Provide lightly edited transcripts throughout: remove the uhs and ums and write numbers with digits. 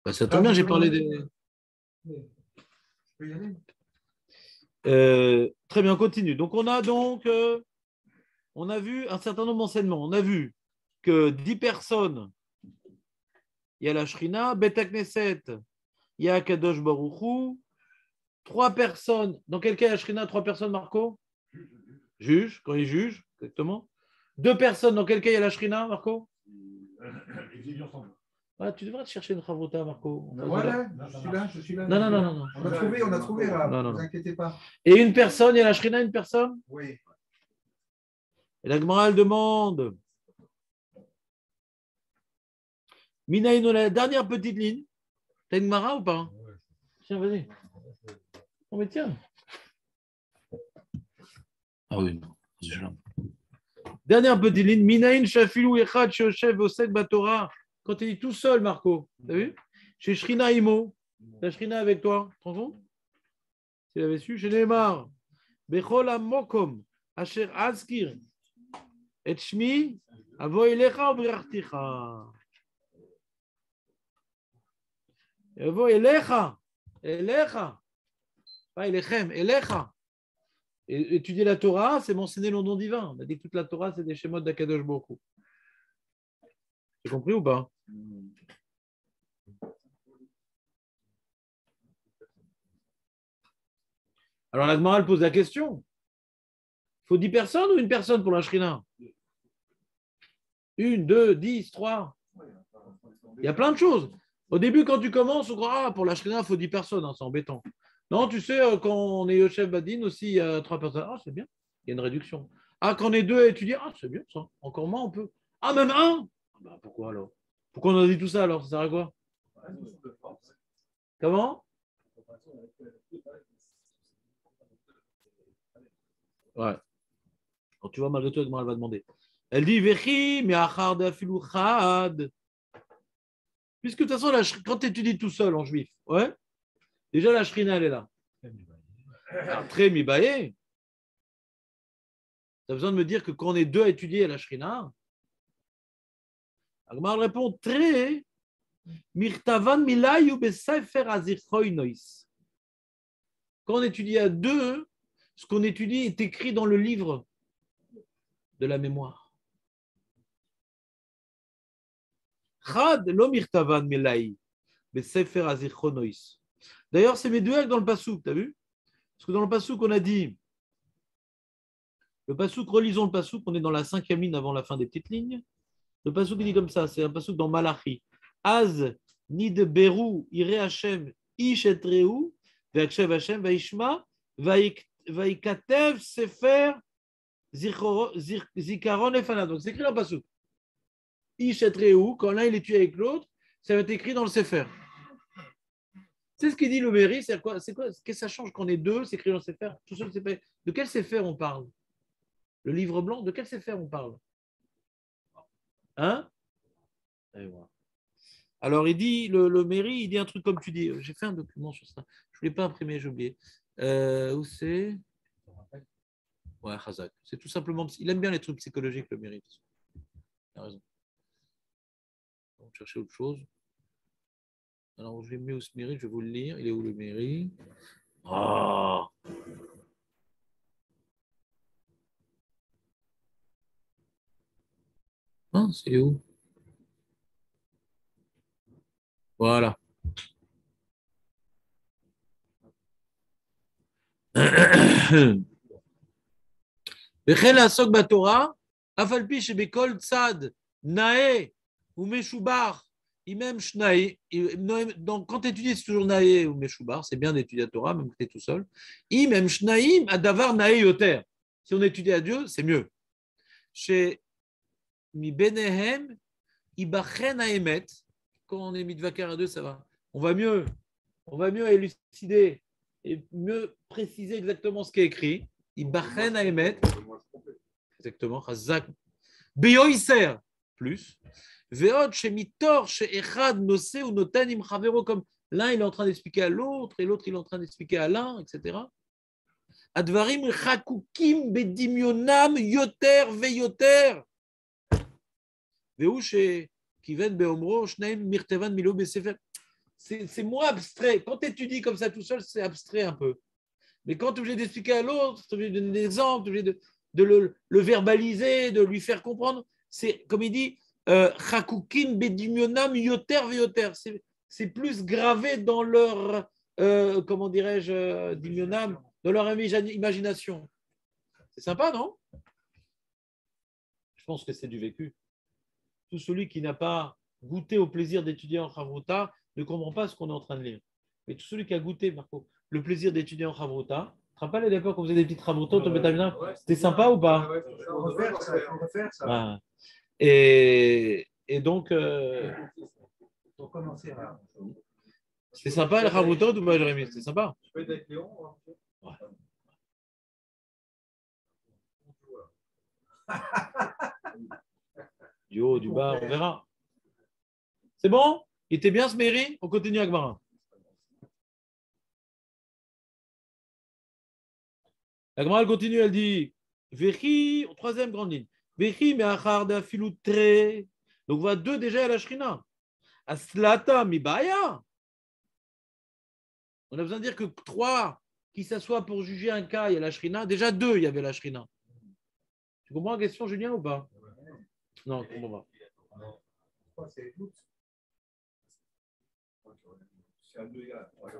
Bah, ça tombe bien, j'ai parlé des. Je peux y aller? Très bien, on continue. Donc, on a vu un certain nombre d'enseignements. On a vu que 10 personnes, il y a la Shrina, Bet Knesset, il y a Kadosh Baruchou, 3 personnes. Dans quel cas il y a Shrina, 3 personnes, Marco? Juge, quand il juge, exactement. 2 personnes, dans quel cas il y a la Shrina, Marco? Ah, tu devrais te chercher une Chavruta, Marco. Voilà, je suis là. Non. On a trouvé, là. Non. Ne vous inquiétez pas. Et une personne, il y a la Shrina, une personne? Oui. Et la Gemara, elle demande. Minaïno, la dernière petite ligne. T'as une Gemara ou pas? Tiens, vas-y. Oh, mais tiens. Ah oui, non. Dernière petite ligne. Minaïn Shafilou Echad Shoshev Osek Batora. Quand tu es tout seul, Marco, t'as vu? Chez Shrina Imo. La Shrina avec toi. Tu te rends compte? Tu l'avais su? Chez Neymar. Bechol Amokom. Asher Azkir. Et Shmi. Avo Elecha ou Birarticha. Avo Elecha. Elecha. Pas Elechem. Elecha. Et étudier la Torah, c'est mentionner le nom divin. On a dit que toute la Torah, c'est des schémas d'Akadosh Baruch Hu. Tu as compris ou pas? Alors la Gemara, elle pose la question. Il faut 10 personnes ou une personne pour la Shrina? 1, 2, 10, 3. Il y a plein de choses. Au début, quand tu commences, on croit, pour la Shrina, il faut 10 personnes, hein, c'est embêtant. Non, tu sais, quand on est Yoshev Badin aussi, il y a 3 personnes. Ah, c'est bien, il y a une réduction. Ah, quand on est 2 à étudier, ah, c'est bien ça, encore moins on peut. Ah, même 1? Bah, pourquoi alors? Pourquoi on a dit tout ça alors? Ça sert à quoi? Comment? Ouais. Alors, tu vois, malgré tout, comment elle va demander. Elle dit Vechi, mais achar d'afilu chad. Puisque de toute façon, quand tu étudies tout seul en juif, ouais, déjà la shrina, elle est là. Alors, très mibaye. Tu as besoin de me dire que quand on est 2 à étudier à la shrina, Agmar répond très mirtavan milayu besefer azirchoinois. Quand on étudie à 2, ce qu'on étudie est écrit dans le livre de la mémoire. Chad lo mirtavan milayu besefer azirchoinois. D'ailleurs, c'est mes deux dans le pasouk, tu as vu? Parce que dans le pasouk, on a dit, le pasouk, relisons le pasouk, on est dans la 5e ligne avant la fin des petites lignes. Le pasouk dit comme ça, c'est un pasouk dans Malachi. Az nid beru ire Hashem ish et reu ve'akshev Hashem vaishma vaikatev sefer zikaron efana. Donc c'est écrit dans le pasouk. Ish et reu, quand l'un il est tué avec l'autre, ça va être écrit dans le sefer. C'est ce qu'il dit le Méri, c'est quoi? Qu'est-ce que ça change quand on est 2, c'est écrit dans le sefer? Tout seul, c'est pas... De quel sefer on parle? Le livre blanc, de quel sefer on parle? Hein? Alors, il dit, le Méri, il dit un truc comme tu dis. J'ai fait un document sur ça. Je ne voulais pas imprimer, j'ai oublié. Où c'est? Ouais, Khazak. C'est tout simplement. Il aime bien les trucs psychologiques, le Méri. Il a raison. On va chercher autre chose. Alors, je l'ai mis au Méri, je vais vous le lire. Il est où le Méri? Ah! Hein, c'est où? Voilà. וכן לעסוק בתורה, אף על פי שבכל צד נאה ומשובר, même shnaï, donc quand tu étudies, c'est toujours naïe ou meshubar, c'est bien d'étudier la Torah, même que tu es tout seul. Même shnaïm adavar naï yoter. Si on étudie à Dieu, c'est mieux. Chez mi benehem ibachen haemet, quand on est mitvakar à deux, ça va. On va mieux élucider et mieux préciser exactement ce qui est écrit. Ibachen haemet, exactement. Chazak beyoiser plus. Veot chez mitor chez echad nosé ou notanim chavero, comme l'un il est en train d'expliquer à l'autre et l'autre il est en train d'expliquer à l'un, etc. Advarim chakukim bedimionam yoter veyoter. Veu chez kiven beomro shneim mirtevan milo besefer. c'est moins abstrait. Quand tu étudies comme ça tout seul, c'est abstrait un peu. Mais quand tu es obligé d'expliquer à l'autre, tu es obligé de donner des exemples, tu es obligé de le verbaliser, de lui faire comprendre, c'est comme il dit, Chakukin bedimionam yoter veyoter. C'est plus gravé dans leur, comment dirais-je, dimionam, dans leur imagination. C'est sympa, non? Je pense que c'est du vécu. Tout celui qui n'a pas goûté au plaisir d'étudier en Chavruta ne comprend pas ce qu'on est en train de lire. Mais tout celui qui a goûté, Marco, le plaisir d'étudier en Chavruta, tu te rappelles à l'époque quand on faisait des petites Chavruta, c'était sympa ou pas? On refaire ça. Ah. Et donc, Pour commencer là. c'était sympa le Chavruta ou pas, Jérémy? C'était sympa? Je peux être avec Léon. Ouais. Du haut, du bas, on verra. C'est bon? Il était bien ce mairie? On continue avec Marin. La Gemara elle continue, elle dit Vechi, troisième grande ligne. Vechi me'achar dafilutre. Donc, on voit deux déjà à la Shrina. Aslata mibaya. On a besoin de dire que trois qui s'assoient pour juger un cas, il y a la Shrina. Déjà deux, il y avait la Shrina. Tu comprends la question, Julien, ou pas? Non, je ne comprends pas. On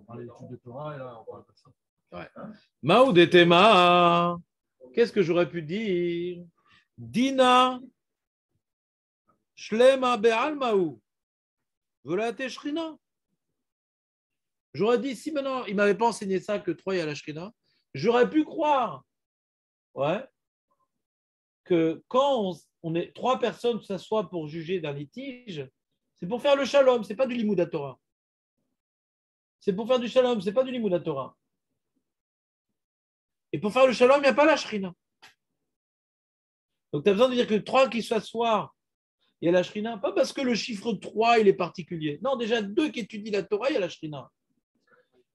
parle d'études de Torah et là, on parle de ça. Ouais. Maoudetema. Qu'est-ce que j'aurais pu dire? Dina Shlema Be'almaou. Volate Shrina. J'aurais dit, si maintenant il ne m'avait pas enseigné ça, que trois il y a la Shrina, j'aurais pu croire que quand on est trois personnes s'assoient pour juger d'un litige, c'est pour faire le shalom, ce n'est pas du limud Torah. C'est pour faire du shalom, ce n'est pas du limud Torah. Et pour faire le shalom, il n'y a pas la shrina. Donc tu as besoin de dire que trois qui s'assoient, il y a la shrina, pas parce que le chiffre 3 il est particulier. Non, déjà deux qui étudient la Torah, il y a la shrina.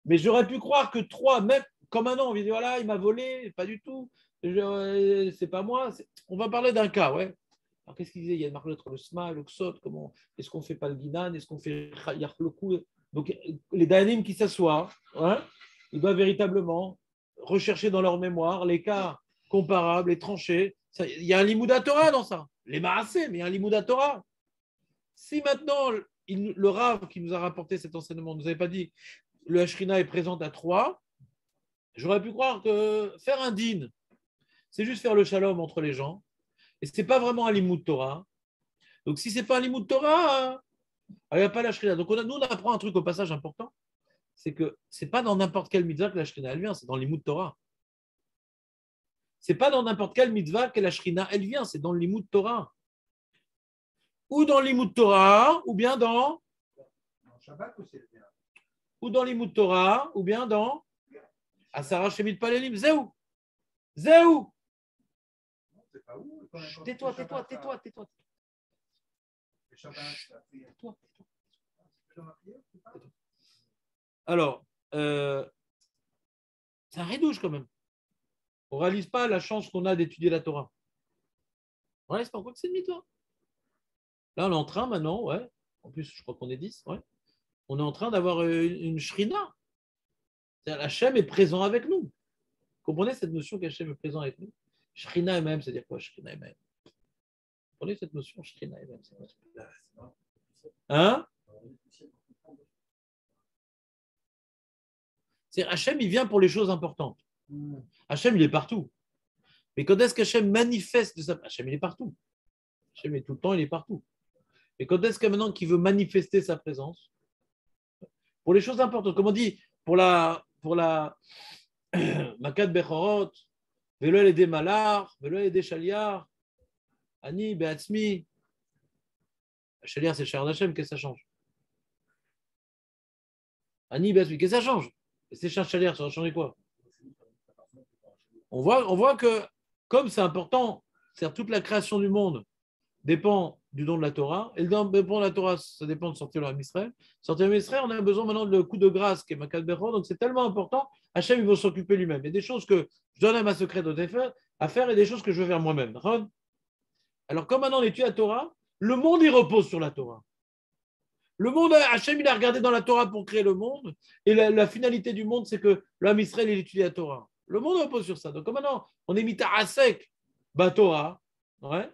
Mais j'aurais pu croire que trois, même comme maintenant, on dit voilà, il m'a volé, pas du tout, c'est pas moi. On va parler d'un cas, ouais. Alors qu'est-ce qu'il disait? Il y a marqué entre le sma, le ksot, comment est-ce qu'on fait pas le guinan, est-ce qu'on fait yarchloku? Donc les dayanim qui s'assoient, hein, ils doivent véritablement rechercher dans leur mémoire les cas comparables, les tranchés. Il y a un limud Torah dans ça. Les maasé, mais il y a un limud Torah. Si maintenant le Rav qui nous a rapporté cet enseignement ne nous avait pas dit le Hashrina est présente à 3, j'aurais pu croire que faire un din, c'est juste faire le shalom entre les gens. Et ce n'est pas vraiment un limud Torah. Donc, si ce n'est pas un limud Torah, il n'y a pas la Shrina. Donc, nous, on apprend un truc au passage important, c'est que ce n'est pas dans n'importe quelle mitzvah que la Shrina, elle vient, c'est dans le limud Torah. Ce n'est pas dans n'importe quelle mitzvah que la Shrina, elle vient, c'est dans le limud Torah. Ou dans le limud Torah, ou bien dans... Ou dans le limud Torah, ou bien dans... Asara Shemit Palelim, Zéou. Zéou. Tais-toi. Alors, c'est un ridouche quand même. On ne réalise pas la chance qu'on a d'étudier la Torah. On ne réalise pas encore que c'est demi-toi. Là, on est en train maintenant, ouais. En plus, je crois qu'on est 10, ouais. On est en train d'avoir une shrina. C'est-à-dire, Hachem est présent avec nous. Vous comprenez cette notion qu'Hachem est présent avec nous? Shrina et même, c'est-à-dire quoi, Shrina et même? Vous comprenez cette notion, Shrina et même? Hein? C'est Hachem, il vient pour les choses importantes. Hachem, il est partout. Mais quand est-ce qu'Hachem manifeste sa... Hachem, il est partout. Hachem est tout le temps, il est partout. Mais quand est-ce que maintenant qu'il veut manifester sa présence? Pour les choses importantes, comme on dit, pour la Makat Bechorot, Velo el des Malar, Velo el des Shaliar, Ani Beatzmi. Shaliar, c'est le Shar d'Hachem, qu'est-ce que ça change? Ani Beatzmi, qu'est-ce que ça change? C'est Shar Shaliar, ça va changer quoi? On voit que, comme c'est important, c'est-à-dire toute la création du monde dépend du don de la Torah, et le don de la Torah, ça dépend de sortir le Israël. Sortir le Israël, on a besoin maintenant de le coup de grâce qui est Makat Bechorot, donc c'est tellement important, Hachem, il va s'occuper lui-même. Il y a des choses que je donne à ma secrète à faire et des choses que je veux faire moi-même. Alors, comme maintenant on étudie la Torah, le monde, il repose sur la Torah. Le monde, Hachem, il a regardé dans la Torah pour créer le monde, et la finalité du monde, c'est que l'homme Israël, il étudie la Torah. Le monde repose sur ça. Donc, comme maintenant, on est mis à sec, Torah, ouais.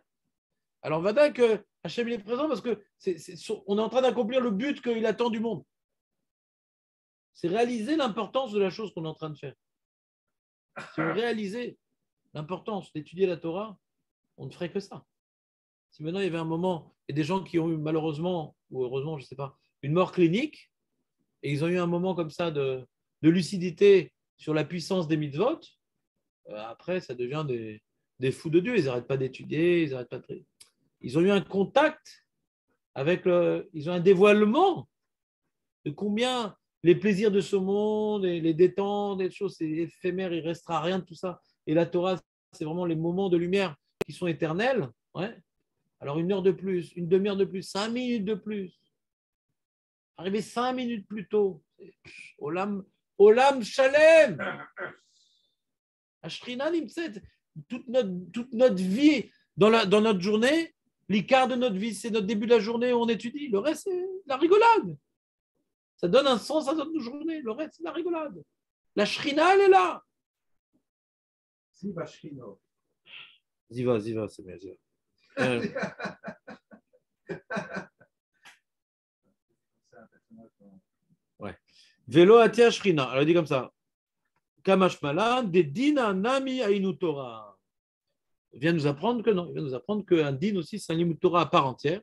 Alors, on va dire que Hachem, il est présent parce que on est en train d'accomplir le but qu'il attend du monde. C'est réaliser l'importance de la chose qu'on est en train de faire. Si on réalisait l'importance d'étudier la Torah, on ne ferait que ça. Si maintenant il y avait un moment, et des gens qui ont eu malheureusement, ou heureusement, je ne sais pas, une mort clinique, et ils ont eu un moment comme ça de lucidité sur la puissance des mitzvot, après ça devient des fous de Dieu. Ils n'arrêtent pas d'étudier, ils n'arrêtent pas de... Ils ont eu un contact avec ils ont un dévoilement de combien les plaisirs de ce monde, et les détentes, les choses, c'est éphémère, il ne restera rien de tout ça. Et la Torah, c'est vraiment les moments de lumière qui sont éternels. Ouais. Alors 1 heure de plus, une demi-heure de plus, 5 minutes de plus. Arriver 5 minutes plus tôt. Olam Shalem. Ashrina Nimset. Toute notre vie, dans notre journée, l'écart de notre vie, c'est notre début de la journée où on étudie. Le reste, c'est la rigolade. Ça donne un sens à notre journée. Le reste, c'est la rigolade. La Shrina, elle est là. Ziva Shrino. Ziva, c'est bien, Ziva. Ouais. Vélo atia Shrina. Alors, elle dit comme ça. Kamashmalan, des dina nami ainu Torah. Il vient nous apprendre que non. Il vient nous apprendre qu'un din aussi, c'est un limut Torah à part entière.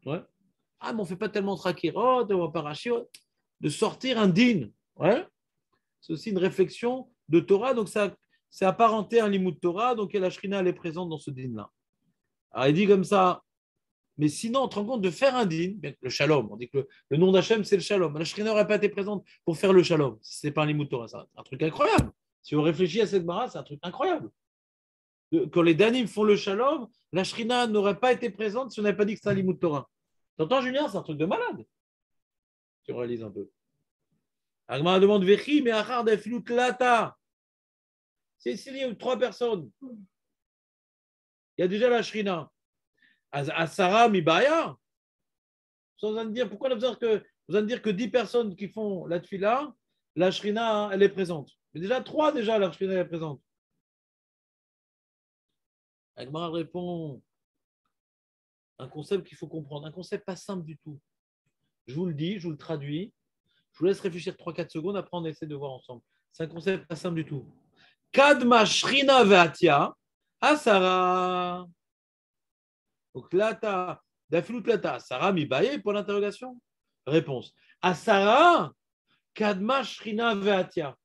Ouais. Ah, mais on ne fait pas tellement trakirot, on va pas rachiot. De sortir un din. Ouais. C'est aussi une réflexion de Torah. Donc, ça, c'est apparenté à un limut Torah. Donc, la Shrina, elle est présente dans ce din-là. Alors, il dit comme ça. Mais sinon, on te rend compte de faire un din, le shalom, on dit que le nom d'Hachem, c'est le shalom. La Shrina n'aurait pas été présente pour faire le shalom, si ce n'est pas un limut Torah. C'est un truc incroyable. Si on réfléchit à cette bara, c'est un truc incroyable. Quand les Danim font le shalom, la Shrina n'aurait pas été présente si on n'avait pas dit que c'est un limut Torah. T'entends, Julien? C'est un truc de malade. Si on réalise un peu. Agmara demande Vechi, mais Achar d'Afilut Lata. C'est ici, il y a 3 personnes. Il y a déjà la Shrina. Asara Mibaya. Vous allez me dire, pourquoi on a besoin de dire que 10 personnes qui font la tfila, la Shrina, elle est présente. Mais déjà 3, déjà, la Shrina, elle est présente. Agmara répond un concept qu'il faut comprendre, un concept pas simple du tout. Je vous le dis, je vous le traduis. Je vous laisse réfléchir 3-4 secondes, après on essaie de voir ensemble. C'est un concept pas simple du tout. Kadma Shrina Veatia, Asara. Donc Lata, Dafilut Lata, Asara Mibaye, pour l'interrogation. Réponse. Asara, Kadma Shrina Veatia.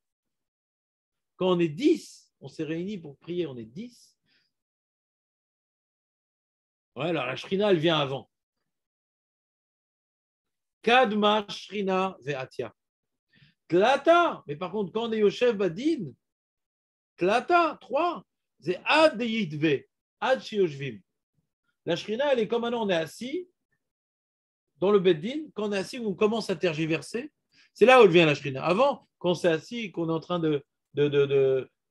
Quand on est 10, on s'est réunis pour prier, on est 10. Ouais, alors la Shrina, elle vient avant. Kadma Shrina Veatia. Tlata, mais par contre, quand on est Yoshev Badin, Tlata, 3, c'est Ad Yidve, Ad Shioshvim. La Shrina, elle est comme maintenant on est assis dans le Beddin, quand on est assis, on commence à tergiverser. C'est là où vient la Shrina. Avant, quand on s'est assis, qu'on est en train de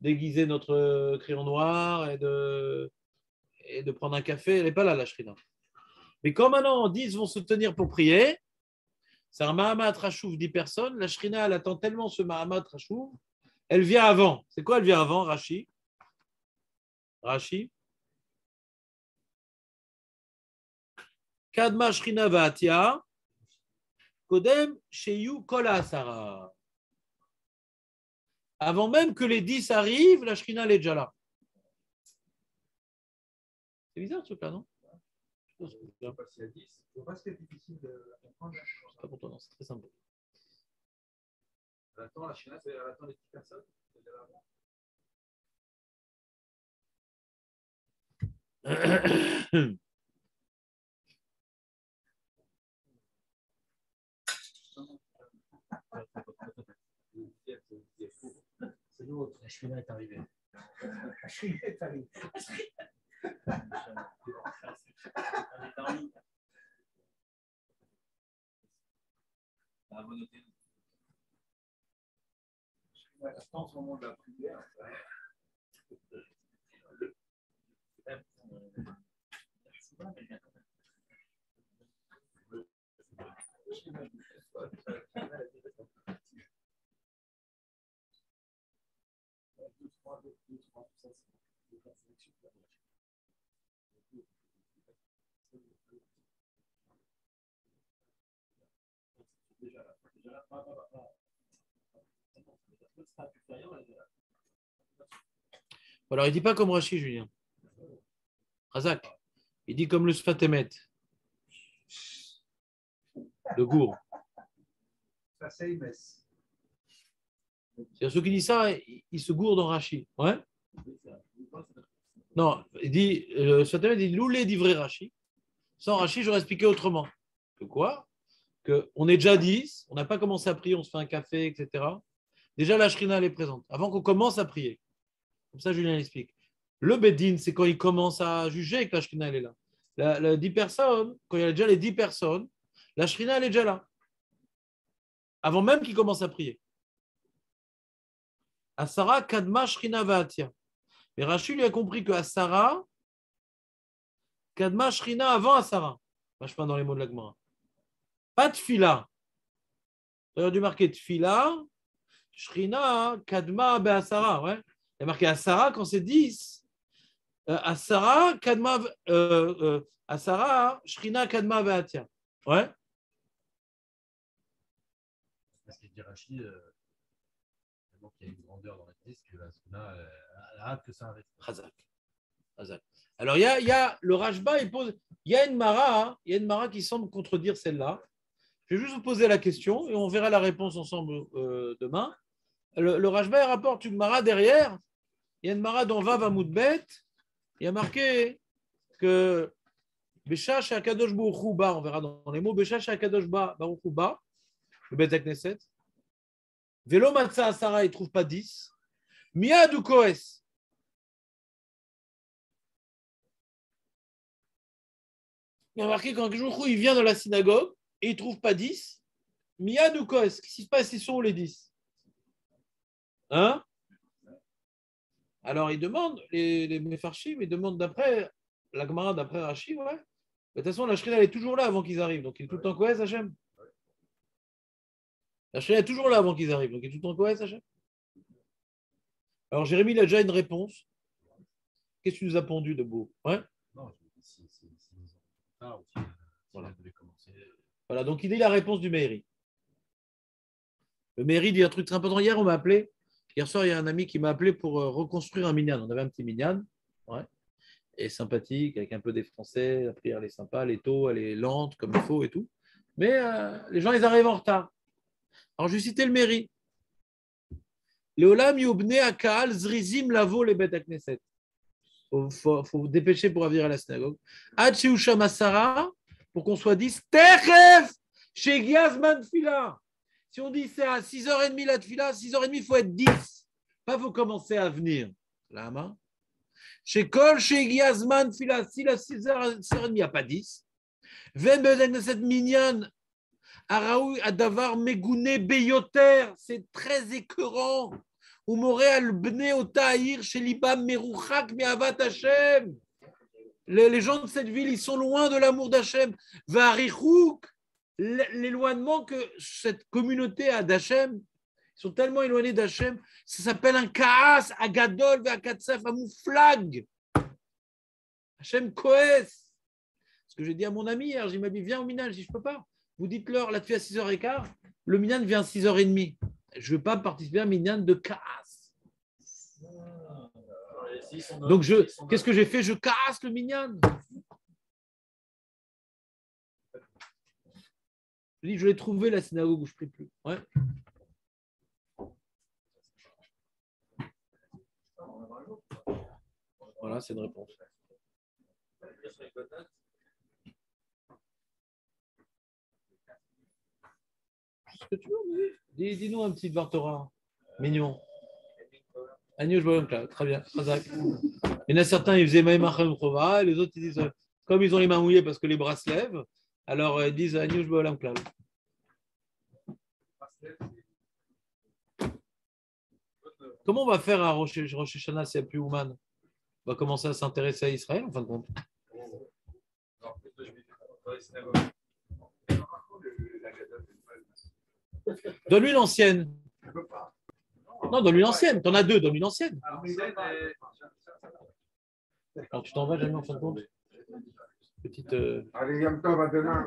déguiser notre crayon noir et de prendre un café, elle n'est pas là, la Shrina. Mais quand maintenant 10 vont se tenir pour prier, c'est un Mahamat Rachouf 10 personnes, la Shrina, elle attend tellement ce Mahamat Rachouf, elle vient avant. C'est quoi elle vient avant, Rashi? Kadma Shrina Vaatia, Kodem Sheyu Kol Asara. Avant même que les 10 arrivent, la Shrina elle est déjà là. C'est bizarre ce cas, non? Je ne sais pas s'il y a 10. Je ne sais pas si c'est difficile de comprendre. C'est pas pour toi, non, c'est très simple. Attends, la Chine, c'est attends les 10 personnes. C'est l'autre, la Chine est arrivée. La Chine est arrivée. En ce moment de la prière, Alors, il ne dit pas comme Rashi, Julien. Razak. Il dit comme le Sfatemet. Le gour. C'est-à-dire, ceux qui disent ça, ils se gourdent en Rashi. Ouais? Non, il dit, Sfatemet dit Loulé d'ivré Rashi. Sans Rashi, j'aurais expliqué autrement. Que quoi? Qu'on est déjà 10, on n'a pas commencé à prier, on se fait un café, etc. Déjà, la Shrina, elle est présente. Avant qu'on commence à prier. Comme ça, Julien l'explique. Le Bedin, c'est quand il commence à juger que la Shrina, elle est là. La 10 personnes, quand il y a déjà les 10 personnes, la Shrina, elle est déjà là. Avant même qu'il commence à prier. Asara, Kadma, Shrina, Vaatia. Mais Rachid lui a compris que Asara, Kadma, Shrina, avant Asara. Je pas dans les mots de la Gemara. Pas de fila. Tu aurais dû marquer Tfila, Shrina, Kadma, Asara. Ouais. Il y a marqué Asara quand c'est 10. Asara, Kadma, Asara, Shrina, Kadma, Vaatia. Ouais. Parce qu'il dit Rachid, qu'il y a une grandeur dans la disque, là, elle a hâte que ça arrive. Hazak. Alors, il y a le Rashba, il pose. Il y a une Mara qui semble contredire celle-là. Je vais juste vous poser la question et on verra la réponse ensemble demain. Le Rashba, il rapporte une Mara derrière. Il y a une Mara dans Vav Amoudbet. Il y a marqué que Beshash Akadosh Baruch Hu Ba, on verra dans les mots, Beshash Akadosh Baruch Hu Ba, le Bet Knesset. Velo Matza Asara, il ne trouve pas 10. Miyad ou Koes. Il y a marqué quand il vient dans la synagogue et il ne trouve pas 10. Miyad ou Koes. Qu'est-ce qui se passe? Ils sont où les 10? Hein? Alors, ils demandent, les Mefarshim, ils demandent d'après la Gemara, d'après Rashi, ouais. De toute façon, la Shrina, elle est toujours là avant qu'ils arrivent. Donc, il est tout le temps Koes, Hachem. La Shrina est toujours là avant qu'ils arrivent. Donc, il est tout le temps Koes, Hachem. Alors, Jérémy, il a déjà une réponse. Qu'est-ce que tu nous as pondu de beau? Ouais. Non, si voilà. devait commencer. Voilà, donc il dit la réponse du Meiri. Le Meiri dit un truc très important. Hier, on m'a appelé. Hier soir, il y a un ami qui m'a appelé pour reconstruire un minyan. On avait un petit minyan, ouais, et sympathique, avec un peu des Français. La prière, elle est sympa, elle est tôt, elle est lente, comme il faut et tout. Mais les gens, ils arrivent en retard. Alors, je vais citer le Meiri. Leolam yubne akal zrizim lavo les bet knesset. Il faut dépêcher pour venir à la synagogue. Hachiusha Masara, pour qu'on soit 10. Teref chez Giazman Fila. Si on dit c'est à 6h30 la Tfila, 6h30, il faut être 10. Pas faut commencer à venir. La main. Chez Kol, chez Giazman Fila, si la 6h30, il n'y a pas 10. Ven Beden cette minyan. Araoui Adavar Megouné Beyoter. C'est très écœurant. Ou Moréal Bne Otaïr chez Libam Merouchak Meavat Hashem. Les gens de cette ville, ils sont loin de l'amour d'Hachem. Varichouk, l'éloignement que cette communauté a d'Hachem, ils sont tellement éloignés d'Hachem, ça s'appelle un Kaas, Agadol, Vakatsef, Amouflag. Hachem Koes. Ce que j'ai dit à mon ami hier, j'ai dit, viens au Minan, je dis, je peux pas. Vous dites-leur, là, tu es à 6h15, le Minan vient à 6h30. Je ne veux pas participer à un Minan de Kaas. Donc, qu'est-ce que j'ai fait? Je casse le minyan. Je dis, je l'ai trouvé la synagogue où je ne prie plus. Ouais. Voilà, c'est une réponse. Ce que tu veux, dis-nous un petit Vartora mignon. Agneau, très bien. Il y en a certains, ils faisaient Maïmachem Chova, et les autres, ils disent, comme ils ont les mains mouillées parce que les bras se lèvent, alors ils disent Agneau, Bolam Klal. Comment on va faire à Rosh Hashanah s'il n'y a plus Ouman? On va commencer à s'intéresser à Israël, en fin de compte. Donne-lui l'ancienne. Je peux pas. Non, donne-lui l'ancienne. T'en as deux, donne-lui l'ancienne. Alors, c'est- Alors tu t'en vas jamais en fin de compte. Petite. Allez, Yom Tov, à demain.